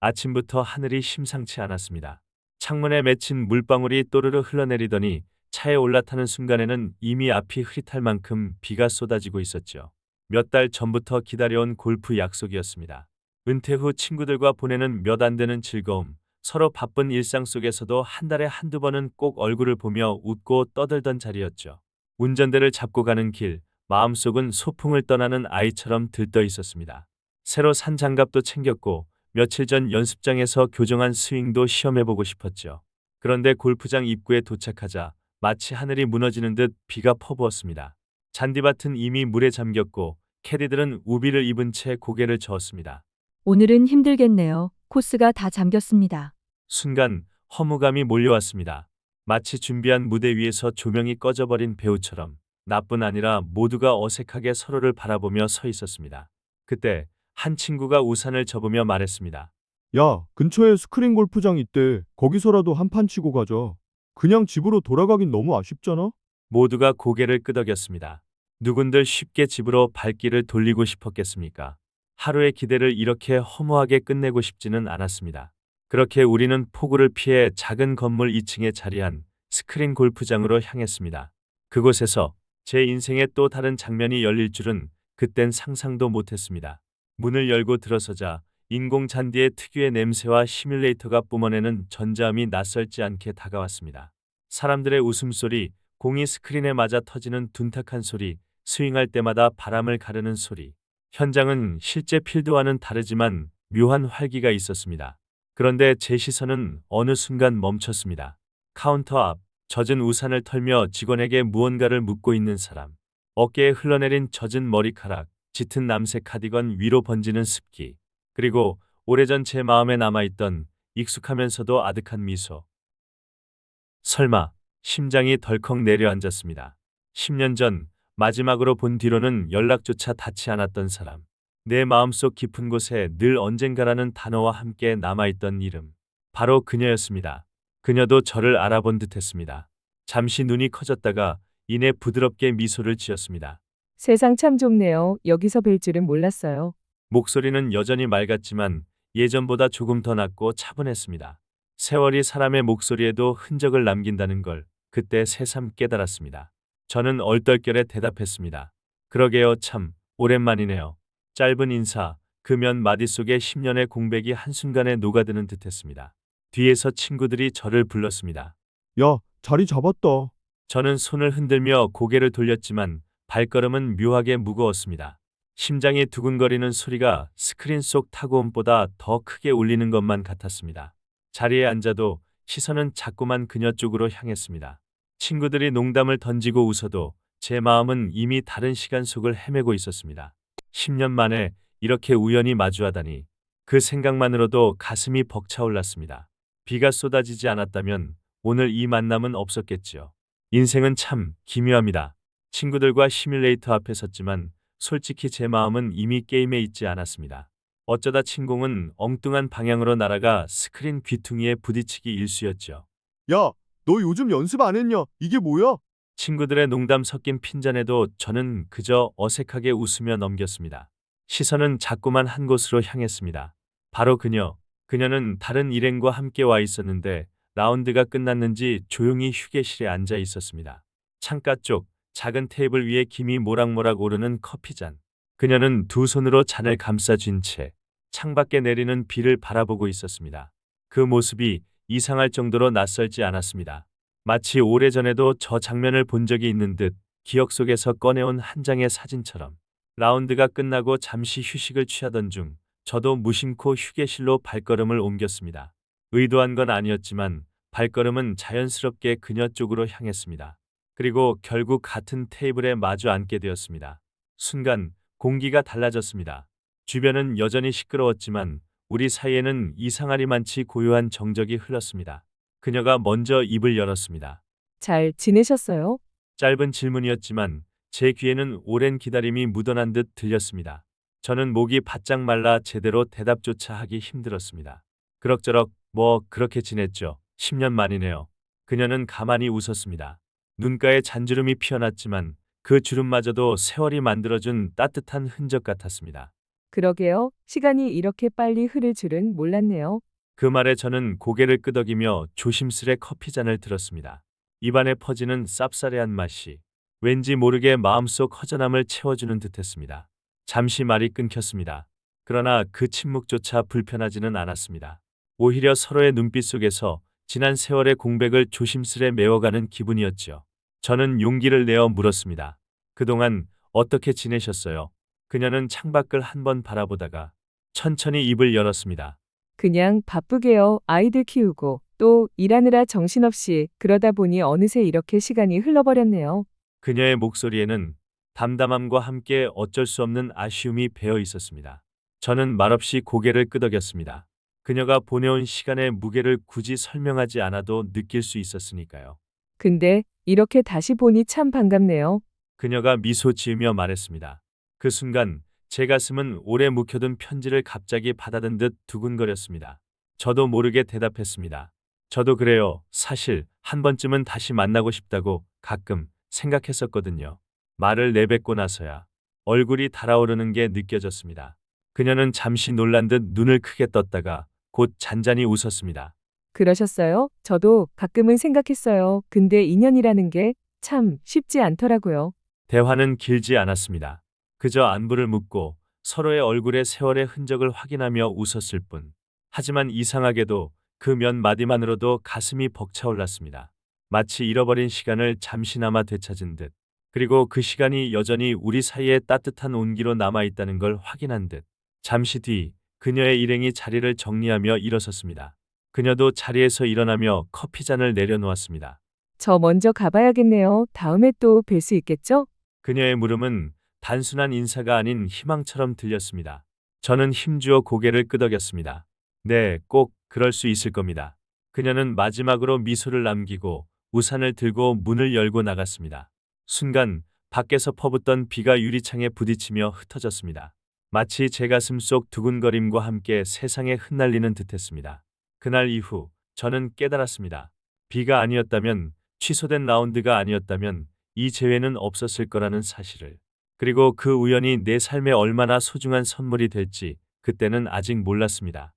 아침부터 하늘이 심상치 않았습니다. 창문에 맺힌 물방울이 또르르 흘러내리더니 차에 올라타는 순간에는 이미 앞이 흐릿할 만큼 비가 쏟아지고 있었죠. 몇 달 전부터 기다려온 골프 약속이었습니다. 은퇴 후 친구들과 보내는 몇 안 되는 즐거움, 서로 바쁜 일상 속에서도 한 달에 한두 번은 꼭 얼굴을 보며 웃고 떠들던 자리였죠. 운전대를 잡고 가는 길, 마음속은 소풍을 떠나는 아이처럼 들떠 있었습니다. 새로 산 장갑도 챙겼고 며칠 전 연습장에서 교정한 스윙도 시험해보고 싶었죠. 그런데 골프장 입구에 도착하자 마치 하늘이 무너지는 듯 비가 퍼부었습니다. 잔디밭은 이미 물에 잠겼고 캐디들은 우비를 입은 채 고개를 저었습니다. 오늘은 힘들겠네요. 코스가 다 잠겼습니다. 순간 허무감이 몰려왔습니다. 마치 준비한 무대 위에서 조명이 꺼져버린 배우처럼 나뿐 아니라 모두가 어색하게 서로를 바라보며 서 있었습니다. 그때 한 친구가 우산을 접으며 말했습니다. 야, 근처에 스크린 골프장 있대. 거기서라도 한 판 치고 가자. 그냥 집으로 돌아가긴 너무 아쉽잖아? 모두가 고개를 끄덕였습니다. 누군들 쉽게 집으로 발길을 돌리고 싶었겠습니까? 하루의 기대를 이렇게 허무하게 끝내고 싶지는 않았습니다. 그렇게 우리는 폭우를 피해 작은 건물 2층에 자리한 스크린 골프장으로 향했습니다. 그곳에서 제 인생의 또 다른 장면이 열릴 줄은 그땐 상상도 못했습니다. 문을 열고 들어서자 인공 잔디의 특유의 냄새와 시뮬레이터가 뿜어내는 전자음이 낯설지 않게 다가왔습니다. 사람들의 웃음소리, 공이 스크린에 맞아 터지는 둔탁한 소리, 스윙할 때마다 바람을 가르는 소리. 현장은 실제 필드와는 다르지만 묘한 활기가 있었습니다. 그런데 제 시선은 어느 순간 멈췄습니다. 카운터 앞, 젖은 우산을 털며 직원에게 무언가를 묻고 있는 사람. 어깨에 흘러내린 젖은 머리카락, 짙은 남색 카디건 위로 번지는 습기. 그리고 오래전 제 마음에 남아있던 익숙하면서도 아득한 미소. 설마, 심장이 덜컥 내려앉았습니다. 10년 전 마지막으로 본 뒤로는 연락조차 닿지 않았던 사람. 내 마음속 깊은 곳에 늘 언젠가라는 단어와 함께 남아있던 이름. 바로 그녀였습니다. 그녀도 저를 알아본 듯했습니다. 잠시 눈이 커졌다가 이내 부드럽게 미소를 지었습니다. 세상 참 좁네요. 여기서 뵐 줄은 몰랐어요. 목소리는 여전히 맑았지만 예전보다 조금 더 낮고 차분했습니다. 세월이 사람의 목소리에도 흔적을 남긴다는 걸 그때 새삼 깨달았습니다. 저는 얼떨결에 대답했습니다. 그러게요, 참 오랜만이네요. 짧은 인사, 그 몇 마디 속에 10년의 공백이 한순간에 녹아드는 듯했습니다. 뒤에서 친구들이 저를 불렀습니다. 야, 자리 잡았다. 저는 손을 흔들며 고개를 돌렸지만 발걸음은 묘하게 무거웠습니다. 심장이 두근거리는 소리가 스크린 속 타고음보다 더 크게 울리는 것만 같았습니다. 자리에 앉아도 시선은 자꾸만 그녀 쪽으로 향했습니다. 친구들이 농담을 던지고 웃어도 제 마음은 이미 다른 시간 속을 헤매고 있었습니다. 10년 만에 이렇게 우연히 마주하다니 그 생각만으로도 가슴이 벅차올랐습니다. 비가 쏟아지지 않았다면 오늘 이 만남은 없었겠지요. 인생은 참 기묘합니다. 친구들과 시뮬레이터 앞에 섰지만 솔직히 제 마음은 이미 게임에 있지 않았습니다. 어쩌다 친공은 엉뚱한 방향으로 날아가 스크린 귀퉁이에 부딪히기 일쑤였죠. 야, 너 요즘 연습 안 했냐? 이게 뭐야? 친구들의 농담 섞인 핀잔에도 저는 그저 어색하게 웃으며 넘겼습니다. 시선은 자꾸만 한 곳으로 향했습니다. 바로 그녀. 그녀는 다른 일행과 함께 와 있었는데 라운드가 끝났는지 조용히 휴게실에 앉아 있었습니다. 창가 쪽 작은 테이블 위에 김이 모락모락 오르는 커피잔. 그녀는 두 손으로 잔을 감싸 쥔 채 창밖에 내리는 비를 바라보고 있었습니다. 그 모습이 이상할 정도로 낯설지 않았습니다. 마치 오래전에도 저 장면을 본 적이 있는 듯 기억 속에서 꺼내온 한 장의 사진처럼. 라운드가 끝나고 잠시 휴식을 취하던 중 저도 무심코 휴게실로 발걸음을 옮겼습니다. 의도한 건 아니었지만 발걸음은 자연스럽게 그녀 쪽으로 향했습니다. 그리고 결국 같은 테이블에 마주 앉게 되었습니다. 순간 공기가 달라졌습니다. 주변은 여전히 시끄러웠지만 우리 사이에는 이상하리만치 고요한 정적이 흘렀습니다. 그녀가 먼저 입을 열었습니다. 잘 지내셨어요? 짧은 질문이었지만 제 귀에는 오랜 기다림이 묻어난 듯 들렸습니다. 저는 목이 바짝 말라 제대로 대답조차 하기 힘들었습니다. 그럭저럭 뭐 그렇게 지냈죠. 10년 만이네요. 그녀는 가만히 웃었습니다. 눈가에 잔주름이 피어났지만 그 주름마저도 세월이 만들어준 따뜻한 흔적 같았습니다. 그러게요. 시간이 이렇게 빨리 흐를 줄은 몰랐네요. 그 말에 저는 고개를 끄덕이며 조심스레 커피잔을 들었습니다. 입안에 퍼지는 쌉싸래한 맛이 왠지 모르게 마음속 허전함을 채워주는 듯했습니다. 잠시 말이 끊겼습니다. 그러나 그 침묵조차 불편하지는 않았습니다. 오히려 서로의 눈빛 속에서 지난 세월의 공백을 조심스레 메워가는 기분이었죠. 저는 용기를 내어 물었습니다. 그동안 어떻게 지내셨어요? 그녀는 창밖을 한번 바라보다가 천천히 입을 열었습니다. 그냥 바쁘게요. 아이들 키우고 또 일하느라 정신없이 그러다 보니 어느새 이렇게 시간이 흘러버렸네요. 그녀의 목소리에는 담담함과 함께 어쩔 수 없는 아쉬움이 배어 있었습니다. 저는 말없이 고개를 끄덕였습니다. 그녀가 보내온 시간의 무게를 굳이 설명하지 않아도 느낄 수 있었으니까요. 근데 이렇게 다시 보니 참 반갑네요. 그녀가 미소 지으며 말했습니다. 그 순간 제 가슴은 오래 묵혀둔 편지를 갑자기 받아든 듯 두근거렸습니다. 저도 모르게 대답했습니다. 저도 그래요. 사실 한 번쯤은 다시 만나고 싶다고 가끔 생각했었거든요. 말을 내뱉고 나서야 얼굴이 달아오르는 게 느껴졌습니다. 그녀는 잠시 놀란 듯 눈을 크게 떴다가 곧 잔잔히 웃었습니다. 그러셨어요? 저도 가끔은 생각했어요. 근데 인연이라는 게 참 쉽지 않더라고요. 대화는 길지 않았습니다. 그저 안부를 묻고 서로의 얼굴에 세월의 흔적을 확인하며 웃었을 뿐. 하지만 이상하게도 그 몇 마디만으로도 가슴이 벅차올랐습니다. 마치 잃어버린 시간을 잠시나마 되찾은 듯. 그리고 그 시간이 여전히 우리 사이에 따뜻한 온기로 남아있다는 걸 확인한 듯. 잠시 뒤 그녀의 일행이 자리를 정리하며 일어섰습니다. 그녀도 자리에서 일어나며 커피잔을 내려놓았습니다. 저 먼저 가봐야겠네요. 다음에 또 뵐 수 있겠죠? 그녀의 물음은 단순한 인사가 아닌 희망처럼 들렸습니다. 저는 힘주어 고개를 끄덕였습니다. 네, 꼭 그럴 수 있을 겁니다. 그녀는 마지막으로 미소를 남기고 우산을 들고 문을 열고 나갔습니다. 순간 밖에서 퍼붓던 비가 유리창에 부딪히며 흩어졌습니다. 마치 제 가슴 속 두근거림과 함께 세상에 흩날리는 듯했습니다. 그날 이후 저는 깨달았습니다. 비가 아니었다면, 취소된 라운드가 아니었다면 이 재회는 없었을 거라는 사실을. 그리고 그 우연이 내 삶에 얼마나 소중한 선물이 될지 그때는 아직 몰랐습니다.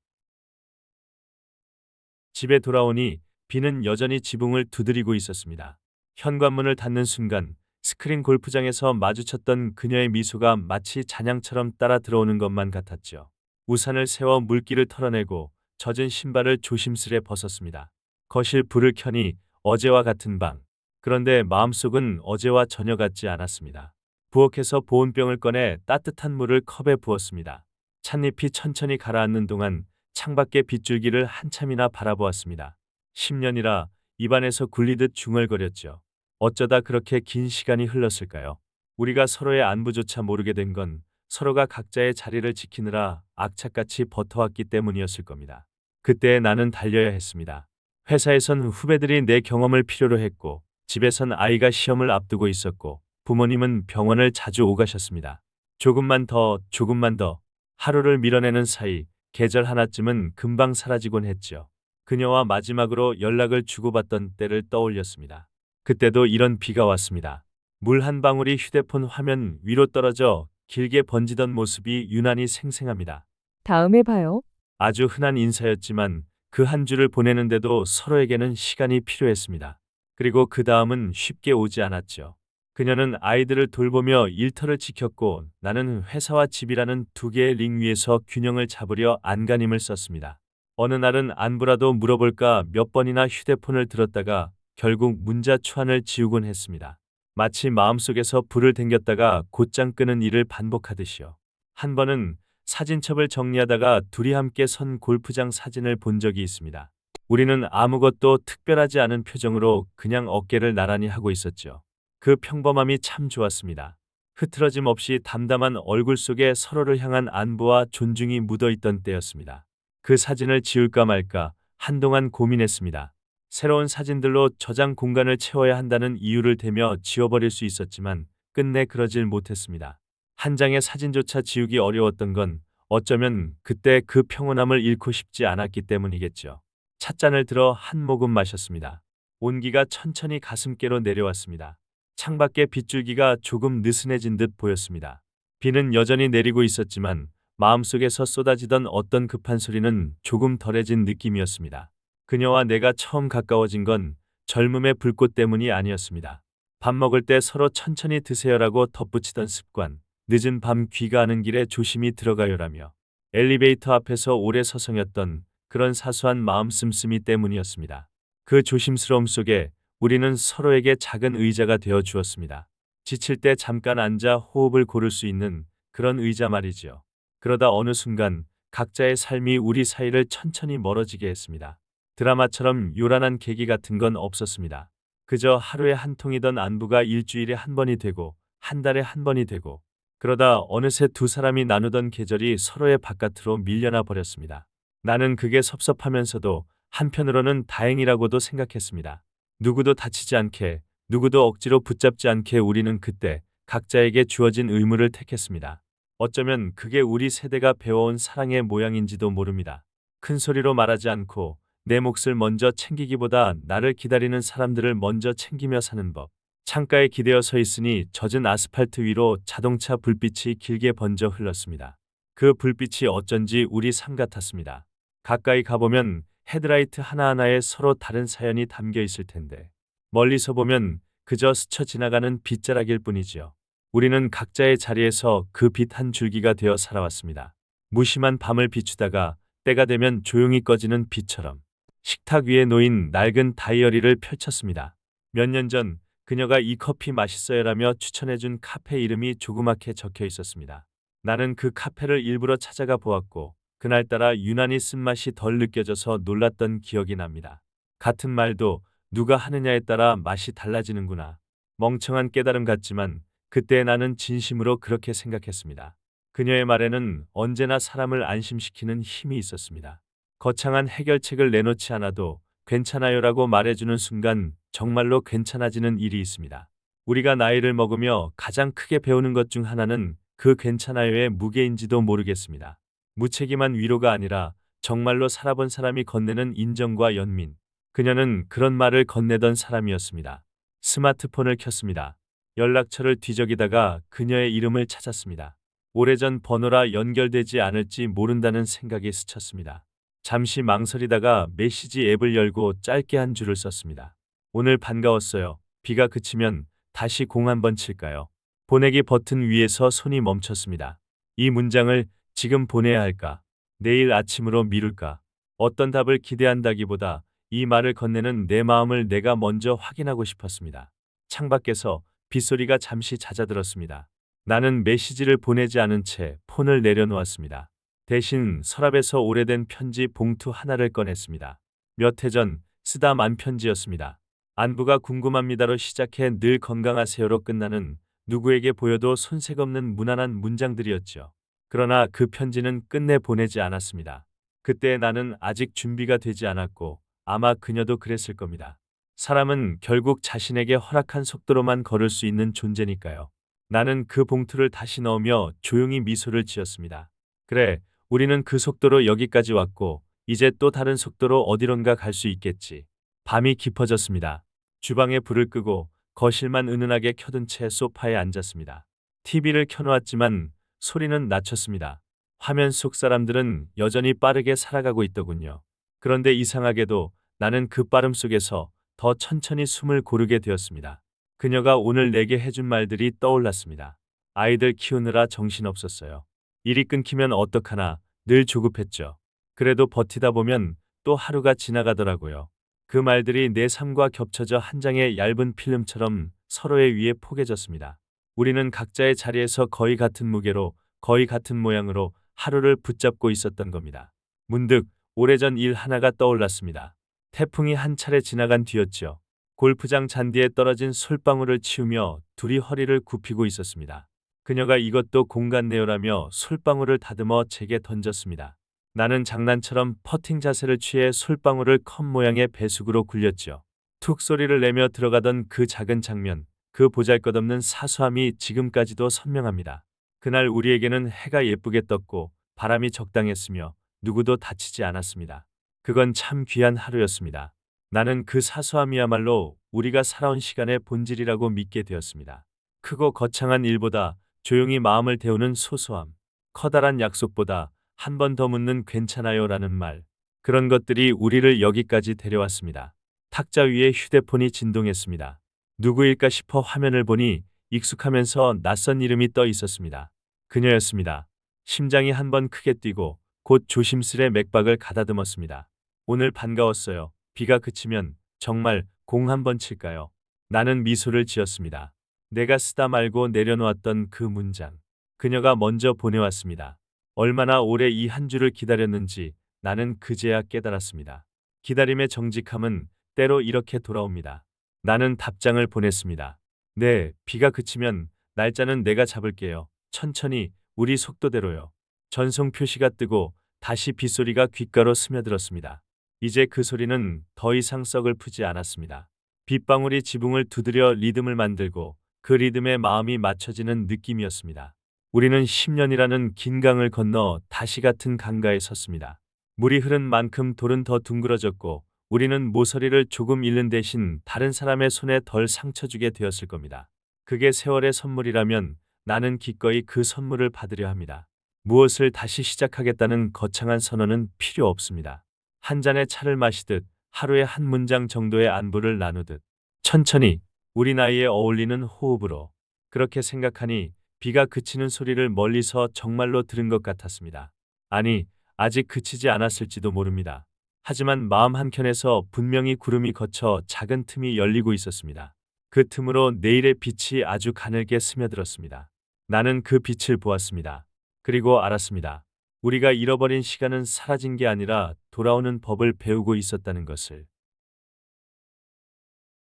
집에 돌아오니 비는 여전히 지붕을 두드리고 있었습니다. 현관문을 닫는 순간 스크린 골프장에서 마주쳤던 그녀의 미소가 마치 잔향처럼 따라 들어오는 것만 같았죠. 우산을 세워 물기를 털어내고 젖은 신발을 조심스레 벗었습니다. 거실 불을 켜니 어제와 같은 방. 그런데 마음속은 어제와 전혀 같지 않았습니다. 부엌에서 보온병을 꺼내 따뜻한 물을 컵에 부었습니다. 찻잎이 천천히 가라앉는 동안 창밖의 빗줄기를 한참이나 바라보았습니다. 10년이라 입안에서 굴리듯 중얼거렸죠. 어쩌다 그렇게 긴 시간이 흘렀을까요? 우리가 서로의 안부조차 모르게 된 건 서로가 각자의 자리를 지키느라 악착같이 버텨왔기 때문이었을 겁니다. 그때 나는 달려야 했습니다. 회사에선 후배들이 내 경험을 필요로 했고, 집에선 아이가 시험을 앞두고 있었고, 부모님은 병원을 자주 오가셨습니다. 조금만 더, 조금만 더. 하루를 밀어내는 사이 계절 하나쯤은 금방 사라지곤 했죠. 그녀와 마지막으로 연락을 주고받던 때를 떠올렸습니다. 그때도 이런 비가 왔습니다. 물 한 방울이 휴대폰 화면 위로 떨어져 길게 번지던 모습이 유난히 생생합니다. 다음에 봐요. 아주 흔한 인사였지만 그 한 줄을 보내는데도 서로에게는 시간이 필요했습니다. 그리고 그 다음은 쉽게 오지 않았죠. 그녀는 아이들을 돌보며 일터를 지켰고 나는 회사와 집이라는 두 개의 링 위에서 균형을 잡으려 안간힘을 썼습니다. 어느 날은 안부라도 물어볼까 몇 번이나 휴대폰을 들었다가 결국 문자 초안을 지우곤 했습니다. 마치 마음속에서 불을 댕겼다가 곧장 끄는 일을 반복하듯이요. 한 번은 사진첩을 정리하다가 둘이 함께 선 골프장 사진을 본 적이 있습니다. 우리는 아무것도 특별하지 않은 표정으로 그냥 어깨를 나란히 하고 있었죠. 그 평범함이 참 좋았습니다. 흐트러짐 없이 담담한 얼굴 속에 서로를 향한 안부와 존중이 묻어있던 때였습니다. 그 사진을 지울까 말까 한동안 고민했습니다. 새로운 사진들로 저장 공간을 채워야 한다는 이유를 대며 지워버릴 수 있었지만 끝내 그러질 못했습니다. 한 장의 사진조차 지우기 어려웠던 건 어쩌면 그때 그 평온함을 잃고 싶지 않았기 때문이겠죠. 찻잔을 들어 한 모금 마셨습니다. 온기가 천천히 가슴께로 내려왔습니다. 창밖의 빗줄기가 조금 느슨해진 듯 보였습니다. 비는 여전히 내리고 있었지만 마음속에서 쏟아지던 어떤 급한 소리는 조금 덜해진 느낌이었습니다. 그녀와 내가 처음 가까워진 건 젊음의 불꽃 때문이 아니었습니다. 밥 먹을 때 서로 천천히 드세요라고 덧붙이던 습관, 늦은 밤 귀가하는 길에 조심히 들어가요라며 엘리베이터 앞에서 오래 서성였던 그런 사소한 마음 씀씀이 때문이었습니다. 그 조심스러움 속에 우리는 서로에게 작은 의자가 되어 주었습니다. 지칠 때 잠깐 앉아 호흡을 고를 수 있는 그런 의자 말이지요. 그러다 어느 순간 각자의 삶이 우리 사이를 천천히 멀어지게 했습니다. 드라마처럼 요란한 계기 같은 건 없었습니다. 그저 하루에 한 통이던 안부가 일주일에 한 번이 되고 한 달에 한 번이 되고 그러다 어느새 두 사람이 나누던 계절이 서로의 바깥으로 밀려나 버렸습니다. 나는 그게 섭섭하면서도 한편으로는 다행이라고도 생각했습니다. 누구도 다치지 않게, 누구도 억지로 붙잡지 않게 우리는 그때 각자에게 주어진 의무를 택했습니다. 어쩌면 그게 우리 세대가 배워온 사랑의 모양인지도 모릅니다. 큰 소리로 말하지 않고 내 몫을 먼저 챙기기보다 나를 기다리는 사람들을 먼저 챙기며 사는 법. 창가에 기대어 서 있으니 젖은 아스팔트 위로 자동차 불빛이 길게 번져 흘렀습니다. 그 불빛이 어쩐지 우리 삶 같았습니다. 가까이 가보면 헤드라이트 하나하나에 서로 다른 사연이 담겨 있을 텐데 멀리서 보면 그저 스쳐 지나가는 빗자락일 뿐이지요. 우리는 각자의 자리에서 그 빛 한 줄기가 되어 살아왔습니다. 무심한 밤을 비추다가 때가 되면 조용히 꺼지는 빛처럼 식탁 위에 놓인 낡은 다이어리를 펼쳤습니다. 몇 년 전 그녀가 이 커피 맛있어요라며 추천해준 카페 이름이 조그맣게 적혀 있었습니다. 나는 그 카페를 일부러 찾아가 보았고 그날따라 유난히 쓴맛이 덜 느껴져서 놀랐던 기억이 납니다. 같은 말도 누가 하느냐에 따라 맛이 달라지는구나. 멍청한 깨달음 같지만 그때 나는 진심으로 그렇게 생각했습니다. 그녀의 말에는 언제나 사람을 안심시키는 힘이 있었습니다. 거창한 해결책을 내놓지 않아도 괜찮아요라고 말해주는 순간 정말로 괜찮아지는 일이 있습니다. 우리가 나이를 먹으며 가장 크게 배우는 것 중 하나는 그 괜찮아요의 무게인지도 모르겠습니다. 무책임한 위로가 아니라 정말로 살아본 사람이 건네는 인정과 연민. 그녀는 그런 말을 건네던 사람이었습니다. 스마트폰을 켰습니다. 연락처를 뒤적이다가 그녀의 이름을 찾았습니다. 오래전 번호라 연결되지 않을지 모른다는 생각이 스쳤습니다. 잠시 망설이다가 메시지 앱을 열고 짧게 한 줄을 썼습니다. 오늘 반가웠어요. 비가 그치면 다시 공 한번 칠까요? 보내기 버튼 위에서 손이 멈췄습니다. 이 문장을 지금 보내야 할까? 내일 아침으로 미룰까? 어떤 답을 기대한다기보다 이 말을 건네는 내 마음을 내가 먼저 확인하고 싶었습니다. 창밖에서 빗소리가 잠시 잦아들었습니다. 나는 메시지를 보내지 않은 채 폰을 내려놓았습니다. 대신 서랍에서 오래된 편지 봉투 하나를 꺼냈습니다. 몇 해 전 쓰다 만 편지였습니다. 안부가 궁금합니다로 시작해 늘 건강하세요로 끝나는 누구에게 보여도 손색 없는 무난한 문장들이었죠. 그러나 그 편지는 끝내 보내지 않았습니다. 그때 나는 아직 준비가 되지 않았고 아마 그녀도 그랬을 겁니다. 사람은 결국 자신에게 허락한 속도로만 걸을 수 있는 존재니까요. 나는 그 봉투를 다시 넣으며 조용히 미소를 지었습니다. 그래, 우리는 그 속도로 여기까지 왔고 이제 또 다른 속도로 어디론가 갈 수 있겠지. 밤이 깊어졌습니다. 주방에 불을 끄고 거실만 은은하게 켜둔 채 소파에 앉았습니다. TV를 켜놓았지만 소리는 낮췄습니다. 화면 속 사람들은 여전히 빠르게 살아가고 있더군요. 그런데 이상하게도 나는 그 빠름 속에서 더 천천히 숨을 고르게 되었습니다. 그녀가 오늘 내게 해준 말들이 떠올랐습니다. 아이들 키우느라 정신없었어요. 일이 끊기면 어떡하나 늘 조급했죠. 그래도 버티다 보면 또 하루가 지나가더라고요. 그 말들이 내 삶과 겹쳐져 한 장의 얇은 필름처럼 서로의 위에 포개졌습니다. 우리는 각자의 자리에서 거의 같은 무게로, 거의 같은 모양으로 하루를 붙잡고 있었던 겁니다. 문득 오래전 일 하나가 떠올랐습니다. 태풍이 한 차례 지나간 뒤였죠. 골프장 잔디에 떨어진 솔방울을 치우며 둘이 허리를 굽히고 있었습니다. 그녀가 이것도 공간내요라며 솔방울을 다듬어 제게 던졌습니다. 나는 장난처럼 퍼팅 자세를 취해 솔방울을 컵 모양의 배숙으로 굴렸죠. 툭 소리를 내며 들어가던 그 작은 장면, 그 보잘것없는 사소함이 지금까지도 선명합니다. 그날 우리에게는 해가 예쁘게 떴고 바람이 적당했으며 누구도 다치지 않았습니다. 그건 참 귀한 하루였습니다. 나는 그 사소함이야말로 우리가 살아온 시간의 본질이라고 믿게 되었습니다. 크고 거창한 일보다 조용히 마음을 데우는 소소함. 커다란 약속보다 한 번 더 묻는 괜찮아요라는 말. 그런 것들이 우리를 여기까지 데려왔습니다. 탁자 위에 휴대폰이 진동했습니다. 누구일까 싶어 화면을 보니 익숙하면서 낯선 이름이 떠 있었습니다. 그녀였습니다. 심장이 한 번 크게 뛰고 곧 조심스레 맥박을 가다듬었습니다. 오늘 반가웠어요. 비가 그치면 정말 공 한번 칠까요? 나는 미소를 지었습니다. 내가 쓰다 말고 내려놓았던 그 문장. 그녀가 먼저 보내왔습니다. 얼마나 오래 이 한 줄을 기다렸는지 나는 그제야 깨달았습니다. 기다림의 정직함은 때로 이렇게 돌아옵니다. 나는 답장을 보냈습니다. 네, 비가 그치면 날짜는 내가 잡을게요. 천천히, 우리 속도대로요. 전송 표시가 뜨고 다시 빗소리가 귓가로 스며들었습니다. 이제 그 소리는 더 이상 썩을 푸지 않았습니다. 빗방울이 지붕을 두드려 리듬을 만들고 그 리듬에 마음이 맞춰지는 느낌이었습니다. 우리는 10년이라는 긴 강을 건너 다시 같은 강가에 섰습니다. 물이 흐른 만큼 돌은 더 둥그러졌고 우리는 모서리를 조금 잃는 대신 다른 사람의 손에 덜 상처 주게 되었을 겁니다. 그게 세월의 선물이라면 나는 기꺼이 그 선물을 받으려 합니다. 무엇을 다시 시작하겠다는 거창한 선언은 필요 없습니다. 한 잔의 차를 마시듯 하루에 한 문장 정도의 안부를 나누듯 천천히 우리 나이에 어울리는 호흡으로 그렇게 생각하니 비가 그치는 소리를 멀리서 정말로 들은 것 같았습니다. 아니, 아직 그치지 않았을지도 모릅니다. 하지만 마음 한켠에서 분명히 구름이 거쳐 작은 틈이 열리고 있었습니다. 그 틈으로 내일의 빛이 아주 가늘게 스며들었습니다. 나는 그 빛을 보았습니다. 그리고 알았습니다. 우리가 잃어버린 시간은 사라진 게 아니라 돌아오는 법을 배우고 있었다는 것을.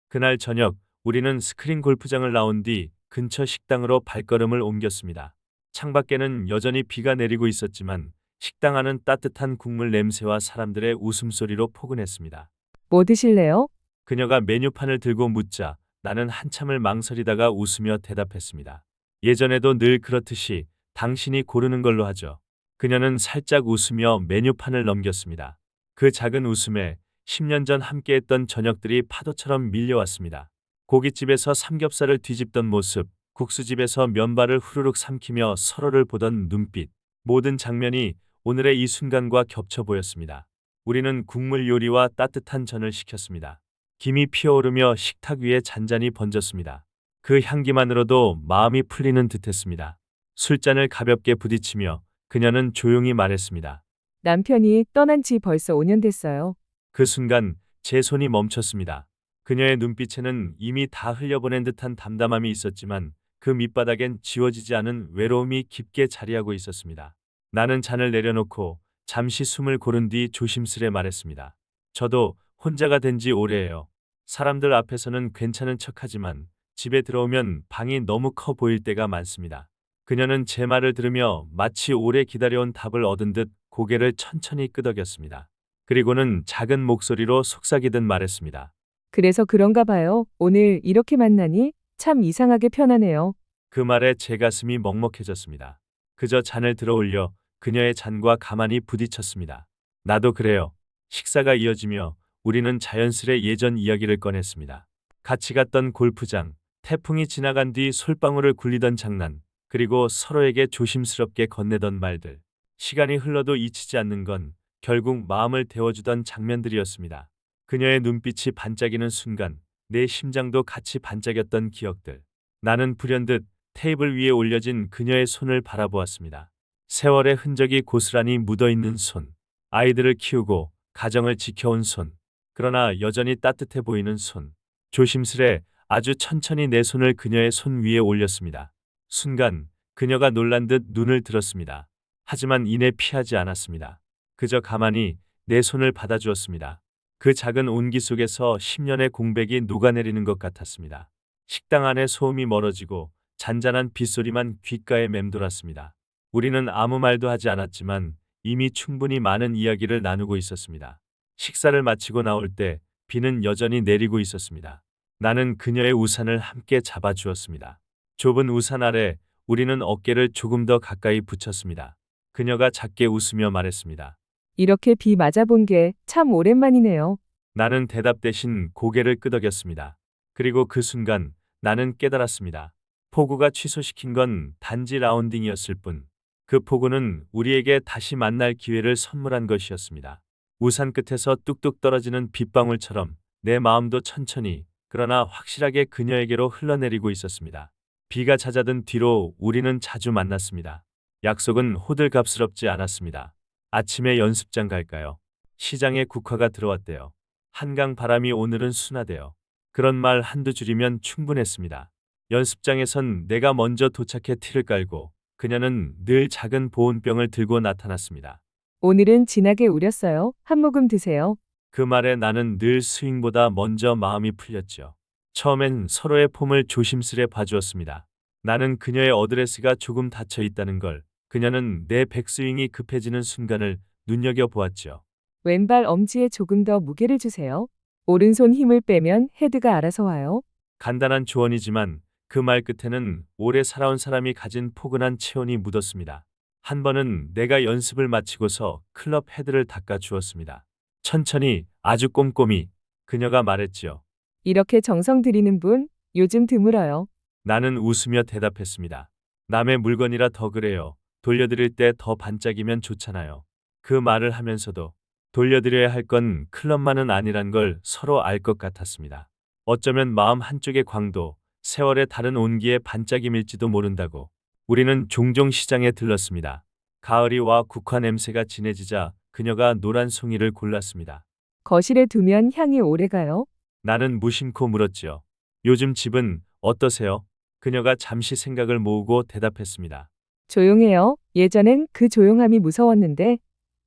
그날 저녁 우리는 스크린 골프장을 나온 뒤 근처 식당으로 발걸음을 옮겼습니다. 창밖에는 여전히 비가 내리고 있었지만 식당 안은 따뜻한 국물 냄새와 사람들의 웃음소리로 포근했습니다. 뭐 드실래요? 그녀가 메뉴판을 들고 묻자 나는 한참을 망설이다가 웃으며 대답했습니다. 예전에도 늘 그렇듯이 당신이 고르는 걸로 하죠. 그녀는 살짝 웃으며 메뉴판을 넘겼습니다. 그 작은 웃음에 10년 전 함께했던 저녁들이 파도처럼 밀려왔습니다. 고깃집에서 삼겹살을 뒤집던 모습, 국수집에서 면발을 후루룩 삼키며 서로를 보던 눈빛, 모든 장면이 오늘의 이 순간과 겹쳐 보였습니다. 우리는 국물 요리와 따뜻한 전을 시켰습니다. 김이 피어오르며 식탁 위에 잔잔히 번졌습니다. 그 향기만으로도 마음이 풀리는 듯했습니다. 술잔을 가볍게 부딪히며 그녀는 조용히 말했습니다. 남편이 떠난 지 벌써 5년 됐어요. 그 순간 제 손이 멈췄습니다. 그녀의 눈빛에는 이미 다 흘려보낸 듯한 담담함이 있었지만 그 밑바닥엔 지워지지 않은 외로움이 깊게 자리하고 있었습니다. 나는 잔을 내려놓고 잠시 숨을 고른 뒤 조심스레 말했습니다. 저도 혼자가 된 지 오래예요. 사람들 앞에서는 괜찮은 척하지만 집에 들어오면 방이 너무 커 보일 때가 많습니다. 그녀는 제 말을 들으며 마치 오래 기다려온 답을 얻은 듯 고개를 천천히 끄덕였습니다. 그리고는 작은 목소리로 속삭이듯 말했습니다. 그래서 그런가 봐요. 오늘 이렇게 만나니 참 이상하게 편하네요. 그 말에 제 가슴이 먹먹해졌습니다. 그저 잔을 들어올려 그녀의 잔과 가만히 부딪혔습니다. 나도 그래요. 식사가 이어지며 우리는 자연스레 예전 이야기를 꺼냈습니다. 같이 갔던 골프장, 태풍이 지나간 뒤 솔방울을 굴리던 장난, 그리고 서로에게 조심스럽게 건네던 말들. 시간이 흘러도 잊히지 않는 건 결국 마음을 데워주던 장면들이었습니다. 그녀의 눈빛이 반짝이는 순간 내 심장도 같이 반짝였던 기억들. 나는 불현듯 테이블 위에 올려진 그녀의 손을 바라보았습니다. 세월의 흔적이 고스란히 묻어있는 손. 아이들을 키우고 가정을 지켜온 손. 그러나 여전히 따뜻해 보이는 손. 조심스레 아주 천천히 내 손을 그녀의 손 위에 올렸습니다. 순간 그녀가 놀란 듯 눈을 들었습니다. 하지만 이내 피하지 않았습니다. 그저 가만히 내 손을 받아주었습니다. 그 작은 온기 속에서 10년의 공백이 녹아내리는 것 같았습니다. 식당 안에 소음이 멀어지고 잔잔한 빗소리만 귓가에 맴돌았습니다. 우리는 아무 말도 하지 않았지만 이미 충분히 많은 이야기를 나누고 있었습니다. 식사를 마치고 나올 때 비는 여전히 내리고 있었습니다. 나는 그녀의 우산을 함께 잡아주었습니다. 좁은 우산 아래 우리는 어깨를 조금 더 가까이 붙였습니다. 그녀가 작게 웃으며 말했습니다. 이렇게 비 맞아본 게 참 오랜만이네요. 나는 대답 대신 고개를 끄덕였습니다. 그리고 그 순간 나는 깨달았습니다. 폭우가 취소시킨 건 단지 라운딩이었을 뿐 그 폭우는 우리에게 다시 만날 기회를 선물한 것이었습니다. 우산 끝에서 뚝뚝 떨어지는 빗방울처럼 내 마음도 천천히 그러나 확실하게 그녀에게로 흘러내리고 있었습니다. 비가 잦아든 뒤로 우리는 자주 만났습니다. 약속은 호들갑스럽지 않았습니다. 아침에 연습장 갈까요? 시장에 국화가 들어왔대요. 한강 바람이 오늘은 순하대요. 그런 말 한두 줄이면 충분했습니다. 연습장에선 내가 먼저 도착해 티를 깔고 그녀는 늘 작은 보온병을 들고 나타났습니다. 오늘은 진하게 우렸어요. 한 모금 드세요. 그 말에 나는 늘 스윙보다 먼저 마음이 풀렸죠. 처음엔 서로의 폼을 조심스레 봐주었습니다. 나는 그녀의 어드레스가 조금 닫혀 있다는 걸, 그녀는 내 백스윙이 급해지는 순간을 눈여겨보았죠. 왼발 엄지에 조금 더 무게를 주세요. 오른손 힘을 빼면 헤드가 알아서 와요. 간단한 조언이지만 그 말 끝에는 오래 살아온 사람이 가진 포근한 체온이 묻었습니다. 한 번은 내가 연습을 마치고서 클럽 헤드를 닦아 주었습니다. 천천히, 아주 꼼꼼히, 그녀가 말했지요. 이렇게 정성 들이는 분 요즘 드물어요. 나는 웃으며 대답했습니다. 남의 물건이라 더 그래요. 돌려드릴 때 더 반짝이면 좋잖아요. 그 말을 하면서도 돌려드려야 할 건 클럽만은 아니란 걸 서로 알 것 같았습니다. 어쩌면 마음 한쪽의 광도, 세월의 다른 온기의 반짝임일지도 모른다고. 우리는 종종 시장에 들렀습니다. 가을이 와 국화 냄새가 진해지자 그녀가 노란 송이를 골랐습니다. 거실에 두면 향이 오래가요. 나는 무심코 물었지요. 요즘 집은 어떠세요? 그녀가 잠시 생각을 모으고 대답했습니다. 조용해요. 예전엔 그 조용함이 무서웠는데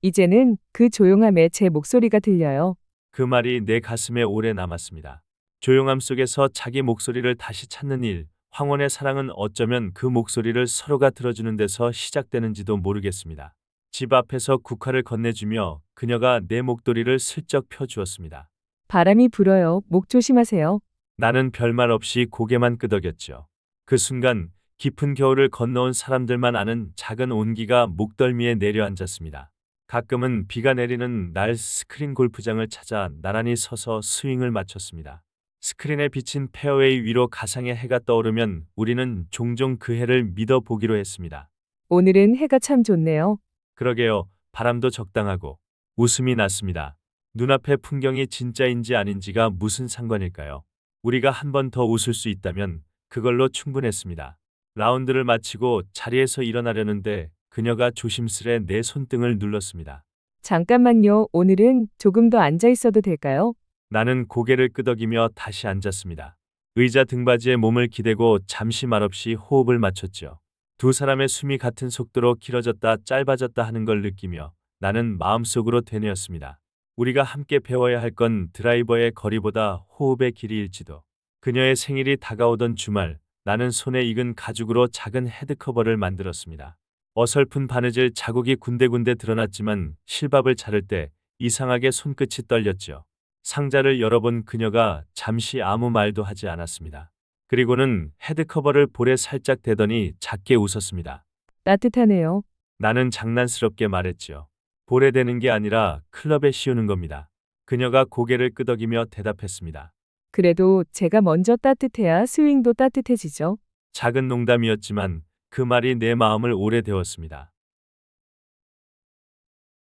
이제는 그 조용함에 제 목소리가 들려요. 그 말이 내 가슴에 오래 남았습니다. 조용함 속에서 자기 목소리를 다시 찾는 일, 황혼의 사랑은 어쩌면 그 목소리를 서로가 들어주는 데서 시작되는지도 모르겠습니다. 집 앞에서 국화를 건네주며 그녀가 내 목도리를 슬쩍 펴주었습니다. 바람이 불어요. 목 조심하세요. 나는 별말 없이 고개만 끄덕였죠. 그 순간 깊은 겨울을 건너온 사람들만 아는 작은 온기가 목덜미에 내려앉았습니다. 가끔은 비가 내리는 날 스크린 골프장을 찾아 나란히 서서 스윙을 마쳤습니다. 스크린에 비친 페어웨이 위로 가상의 해가 떠오르면 우리는 종종 그 해를 믿어보기로 했습니다. 오늘은 해가 참 좋네요. 그러게요. 바람도 적당하고 웃음이 났습니다. 눈앞의 풍경이 진짜인지 아닌지가 무슨 상관일까요? 우리가 한 번 더 웃을 수 있다면 그걸로 충분했습니다. 라운드를 마치고 자리에서 일어나려는데 그녀가 조심스레 내 손등을 눌렀습니다. 잠깐만요. 오늘은 조금 더 앉아 있어도 될까요? 나는 고개를 끄덕이며 다시 앉았습니다. 의자 등받이에 몸을 기대고 잠시 말없이 호흡을 맞췄죠. 두 사람의 숨이 같은 속도로 길어졌다 짧아졌다 하는 걸 느끼며 나는 마음속으로 되뇌었습니다. 우리가 함께 배워야 할 건 드라이버의 거리보다 호흡의 길이일지도. 그녀의 생일이 다가오던 주말, 나는 손에 익은 가죽으로 작은 헤드커버를 만들었습니다. 어설픈 바느질 자국이 군데군데 드러났지만 실밥을 자를 때 이상하게 손끝이 떨렸죠. 상자를 열어본 그녀가 잠시 아무 말도 하지 않았습니다. 그리고는 헤드커버를 볼에 살짝 대더니 작게 웃었습니다. 따뜻하네요. 나는 장난스럽게 말했지요. 볼에 대는 게 아니라 클럽에 씌우는 겁니다. 그녀가 고개를 끄덕이며 대답했습니다. 그래도 제가 먼저 따뜻해야 스윙도 따뜻해지죠. 작은 농담이었지만 그 말이 내 마음을 오래 데웠습니다.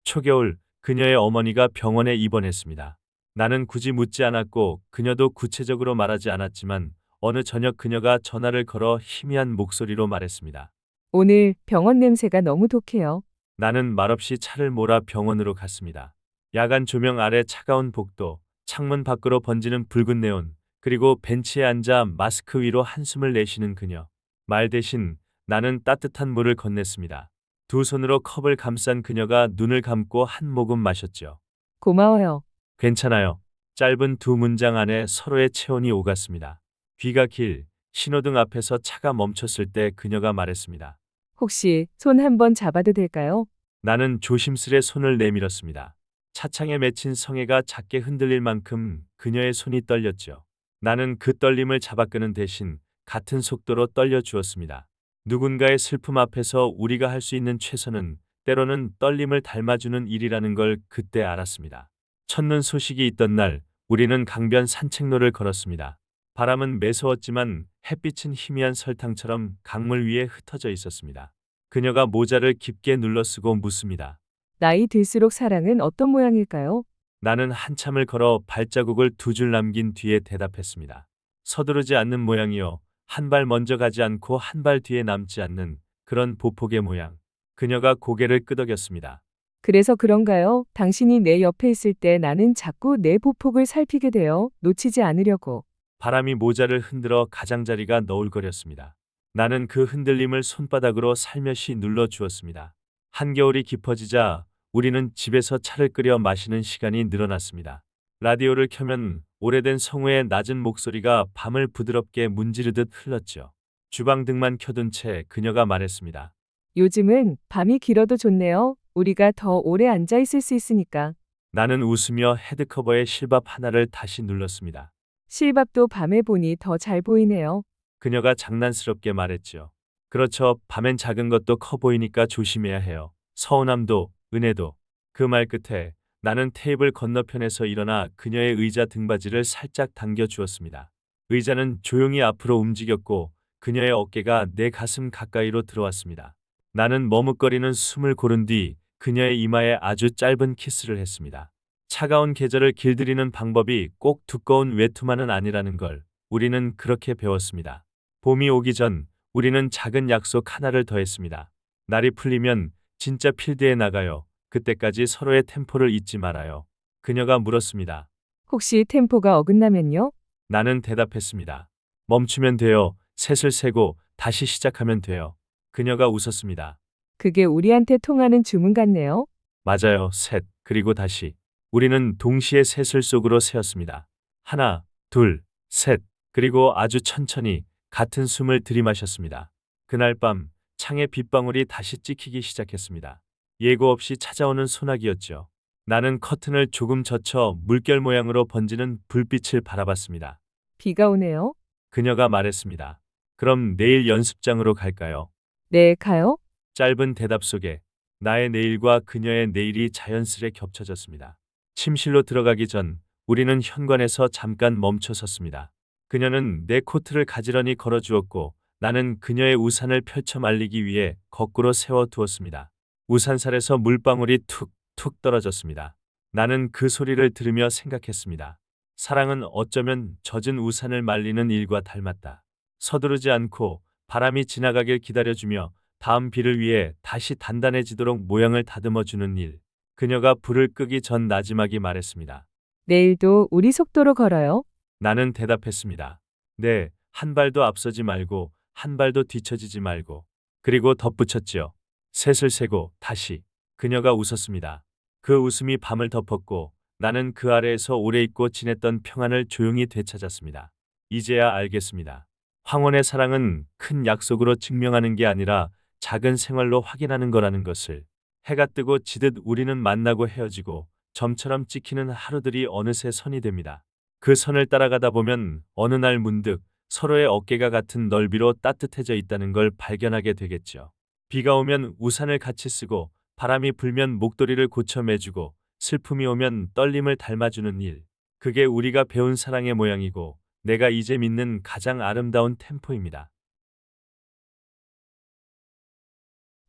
초겨울, 그녀의 어머니가 병원에 입원했습니다. 나는 굳이 묻지 않았고 그녀도 구체적으로 말하지 않았지만 어느 저녁 그녀가 전화를 걸어 희미한 목소리로 말했습니다. 오늘 병원 냄새가 너무 독해요. 나는 말없이 차를 몰아 병원으로 갔습니다. 야간 조명 아래 차가운 복도, 창문 밖으로 번지는 붉은 네온, 그리고 벤치에 앉아 마스크 위로 한숨을 내쉬는 그녀. 말 대신 나는 따뜻한 물을 건넸습니다. 두 손으로 컵을 감싼 그녀가 눈을 감고 한 모금 마셨죠. 고마워요. 괜찮아요. 짧은 두 문장 안에 서로의 체온이 오갔습니다. 귀가 길, 신호등 앞에서 차가 멈췄을 때 그녀가 말했습니다. 혹시 손 한번 잡아도 될까요? 나는 조심스레 손을 내밀었습니다. 차창에 맺힌 성에가 작게 흔들릴 만큼 그녀의 손이 떨렸죠. 나는 그 떨림을 잡아끄는 대신 같은 속도로 떨려 주었습니다. 누군가의 슬픔 앞에서 우리가 할 수 있는 최선은 때로는 떨림을 닮아주는 일이라는 걸 그때 알았습니다. 첫눈 소식이 있던 날, 우리는 강변 산책로를 걸었습니다. 바람은 매서웠지만 햇빛은 희미한 설탕처럼 강물 위에 흩어져 있었습니다. 그녀가 모자를 깊게 눌러쓰고 묻습니다. 나이 들수록 사랑은 어떤 모양일까요? 나는 한참을 걸어 발자국을 두 줄 남긴 뒤에 대답했습니다. 서두르지 않는 모양이요. 한 발 먼저 가지 않고 한 발 뒤에 남지 않는 그런 보폭의 모양. 그녀가 고개를 끄덕였습니다. 그래서 그런가요? 당신이 내 옆에 있을 때 나는 자꾸 내 보폭을 살피게 돼요. 놓치지 않으려고. 바람이 모자를 흔들어 가장자리가 너울거렸습니다. 나는 그 흔들림을 손바닥으로 살며시 눌러주었습니다. 한겨울이 깊어지자 우리는 집에서 차를 끓여 마시는 시간이 늘어났습니다. 라디오를 켜면 오래된 성우의 낮은 목소리가 밤을 부드럽게 문지르듯 흘렀죠. 주방등만 켜둔 채 그녀가 말했습니다. 요즘은 밤이 길어도 좋네요. 우리가 더 오래 앉아 있을 수 있으니까. 나는 웃으며 헤드커버의 실밥 하나를 다시 눌렀습니다. 실밥도 밤에 보니 더 잘 보이네요. 그녀가 장난스럽게 말했죠. 그렇죠. 밤엔 작은 것도 커 보이니까 조심해야 해요. 서운함도, 은혜도. 그 말 끝에 나는 테이블 건너편에서 일어나 그녀의 의자 등받이를 살짝 당겨 주었습니다. 의자는 조용히 앞으로 움직였고 그녀의 어깨가 내 가슴 가까이로 들어왔습니다. 나는 머뭇거리는 숨을 고른 뒤 그녀의 이마에 아주 짧은 키스를 했습니다. 차가운 계절을 길들이는 방법이 꼭 두꺼운 외투만은 아니라는 걸 우리는 그렇게 배웠습니다. 봄이 오기 전 우리는 작은 약속 하나를 더했습니다. 날이 풀리면 진짜 필드에 나가요. 그때까지 서로의 템포를 잊지 말아요. 그녀가 물었습니다. 혹시 템포가 어긋나면요? 나는 대답했습니다. 멈추면 돼요. 셋을 세고 다시 시작하면 돼요. 그녀가 웃었습니다. 그게 우리한테 통하는 주문 같네요. 맞아요. 셋. 그리고 다시. 우리는 동시에 셋을 속으로 세었습니다. 하나, 둘, 셋. 그리고 아주 천천히 같은 숨을 들이마셨습니다. 그날 밤 창에 빗방울이 다시 찍히기 시작했습니다. 예고 없이 찾아오는 소나기였죠. 나는 커튼을 조금 젖혀 물결 모양으로 번지는 불빛을 바라봤습니다. 비가 오네요. 그녀가 말했습니다. 그럼 내일 연습장으로 갈까요? 네, 가요? 짧은 대답 속에 나의 내일과 그녀의 내일이 자연스레 겹쳐졌습니다. 침실로 들어가기 전 우리는 현관에서 잠깐 멈춰 섰습니다. 그녀는 내 코트를 가지런히 걸어주었고 나는 그녀의 우산을 펼쳐 말리기 위해 거꾸로 세워두었습니다. 우산살에서 물방울이 툭툭 떨어졌습니다. 나는 그 소리를 들으며 생각했습니다. 사랑은 어쩌면 젖은 우산을 말리는 일과 닮았다. 서두르지 않고 바람이 지나가길 기다려주며 다음 비를 위해 다시 단단해지도록 모양을 다듬어주는 일. 그녀가 불을 끄기 전 나지막이 말했습니다. 내일도 우리 속도로 걸어요. 나는 대답했습니다. 네, 한 발도 앞서지 말고 한 발도 뒤처지지 말고. 그리고 덧붙였지요. 셋을 세고 다시. 그녀가 웃었습니다. 그 웃음이 밤을 덮었고 나는 그 아래에서 오래 있고 지냈던 평안을 조용히 되찾았습니다. 이제야 알겠습니다. 황혼의 사랑은 큰 약속으로 증명하는 게 아니라 작은 생활로 확인하는 거라는 것을. 해가 뜨고 지듯 우리는 만나고 헤어지고 점처럼 찍히는 하루들이 어느새 선이 됩니다. 그 선을 따라가다 보면 어느 날 문득 서로의 어깨가 같은 넓이로 따뜻해져 있다는 걸 발견하게 되겠죠. 비가 오면 우산을 같이 쓰고 바람이 불면 목도리를 고쳐 매주고 슬픔이 오면 떨림을 닮아주는 일. 그게 우리가 배운 사랑의 모양이고 내가 이제 믿는 가장 아름다운 템포입니다.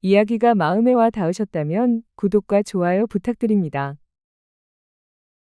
이야기가 마음에 와 닿으셨다면 구독과 좋아요 부탁드립니다.